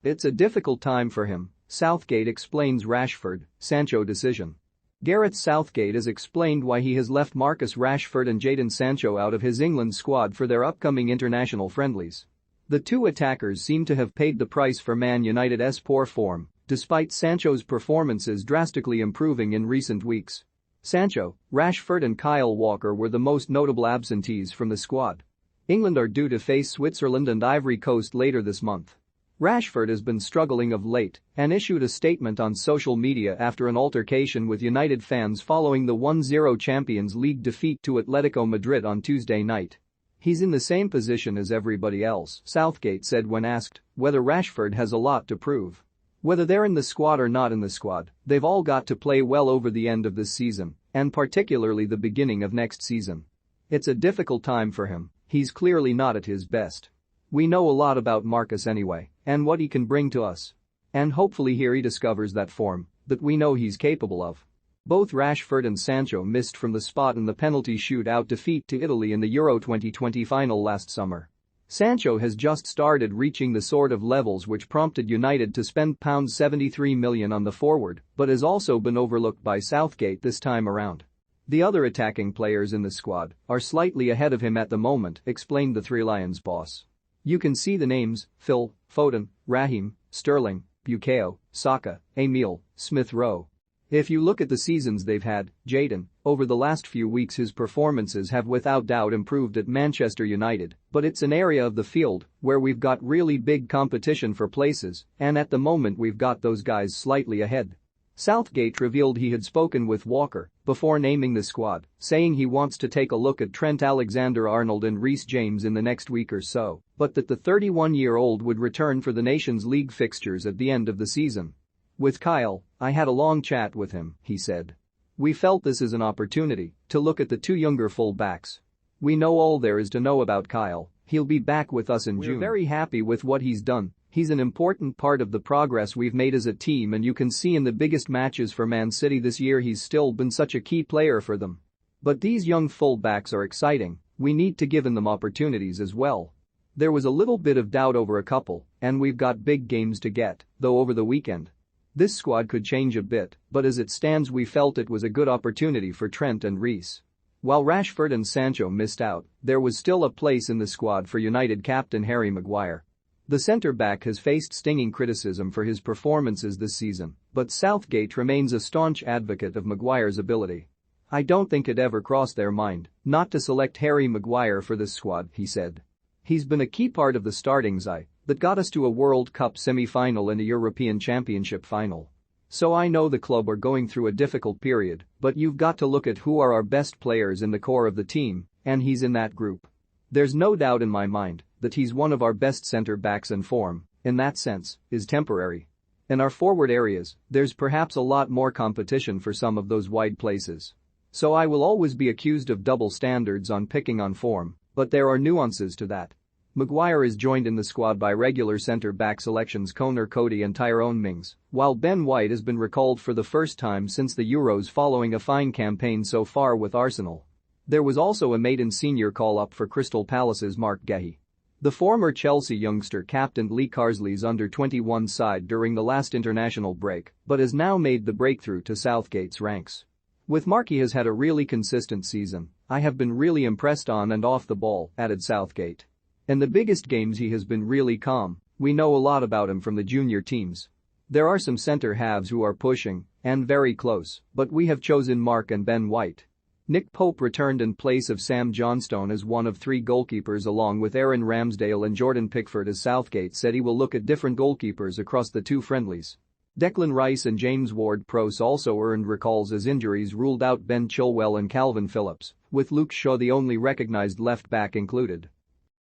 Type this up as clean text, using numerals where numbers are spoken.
It's a difficult time for him, Southgate explains Rashford, Sancho decision. Gareth Southgate has explained why he has left Marcus Rashford and Jadon Sancho out of his England squad for their upcoming international friendlies. The two attackers seem to have paid the price for Man United's poor form, despite Sancho's performances drastically improving in recent weeks. Sancho, Rashford and Kyle Walker were the most notable absentees from the squad. England are due to face Switzerland and Ivory Coast later this month. Rashford has been struggling of late and issued a statement on social media after an altercation with United fans following the 1-0 Champions League defeat to Atletico Madrid on Tuesday night. He's in the same position as everybody else, Southgate said when asked whether Rashford has a lot to prove. Whether they're in the squad or not in the squad, they've all got to play well over the end of this season, and particularly the beginning of next season. It's a difficult time for him, he's clearly not at his best. We know a lot about Marcus anyway, and what he can bring to us. And hopefully here he discovers that form that we know he's capable of. Both Rashford and Sancho missed from the spot in the penalty shootout defeat to Italy in the Euro 2020 final last summer. Sancho has just started reaching the sort of levels which prompted United to spend £73 million on the forward, but has also been overlooked by Southgate this time around. The other attacking players in the squad are slightly ahead of him at the moment, explained the Three Lions boss. You can see the names: Phil, Foden, Raheem, Sterling, Bukayo, Saka, Emile, Smith-Rowe. If you look at the seasons they've had, Jadon, over the last few weeks his performances have without doubt improved at Manchester United, but it's an area of the field where we've got really big competition for places, and at the moment we've got those guys slightly ahead. Southgate revealed he had spoken with Walker before naming the squad, saying he wants to take a look at Trent Alexander-Arnold and Reece James in the next week or so, but that the 31-year-old would return for the Nations League fixtures at the end of the season. With Kyle, I had a long chat with him, he said. We felt this is an opportunity to look at the two younger full-backs. We know all there is to know about Kyle, he'll be back with us in June. We're very happy with what he's done. He's an important part of the progress we've made as a team, and you can see in the biggest matches for Man City this year he's still been such a key player for them. But these young full-backs are exciting, we need to give them opportunities as well. There was a little bit of doubt over a couple, and we've got big games to get, though over the weekend. This squad could change a bit, but as it stands we felt it was a good opportunity for Trent and Reece. While Rashford and Sancho missed out, there was still a place in the squad for United captain Harry Maguire. The centre-back has faced stinging criticism for his performances this season, but Southgate remains a staunch advocate of Maguire's ability. I don't think it ever crossed their mind not to select Harry Maguire for this squad, he said. He's been a key part of the starting side that got us to a World Cup semi-final and a European Championship final. So I know the club are going through a difficult period, but you've got to look at who are our best players in the core of the team, and he's in that group. There's no doubt in my mind that he's one of our best centre-backs, and form, in that sense, is temporary. In our forward areas, there's perhaps a lot more competition for some of those wide places. So I will always be accused of double standards on picking on form, but there are nuances to that. Maguire is joined in the squad by regular centre-back selections Conor Coady and Tyrone Mings, while Ben White has been recalled for the first time since the Euros following a fine campaign so far with Arsenal. There was also a maiden senior call-up for Crystal Palace's Mark Guehi. The former Chelsea youngster captained Lee Carsley's under-21 side during the last international break, but has now made the breakthrough to Southgate's ranks. With Mark, he has had a really consistent season. I have been really impressed on and off the ball, added Southgate. In the biggest games he has been really calm. We know a lot about him from the junior teams. There are some centre-halves who are pushing and very close, but we have chosen Mark and Ben White. Nick Pope returned in place of Sam Johnstone as one of three goalkeepers, along with Aaron Ramsdale and Jordan Pickford, as Southgate said he will look at different goalkeepers across the two friendlies. Declan Rice and James Ward-Prowse also earned recalls as injuries ruled out Ben Chilwell and Calvin Phillips, with Luke Shaw the only recognised left-back included.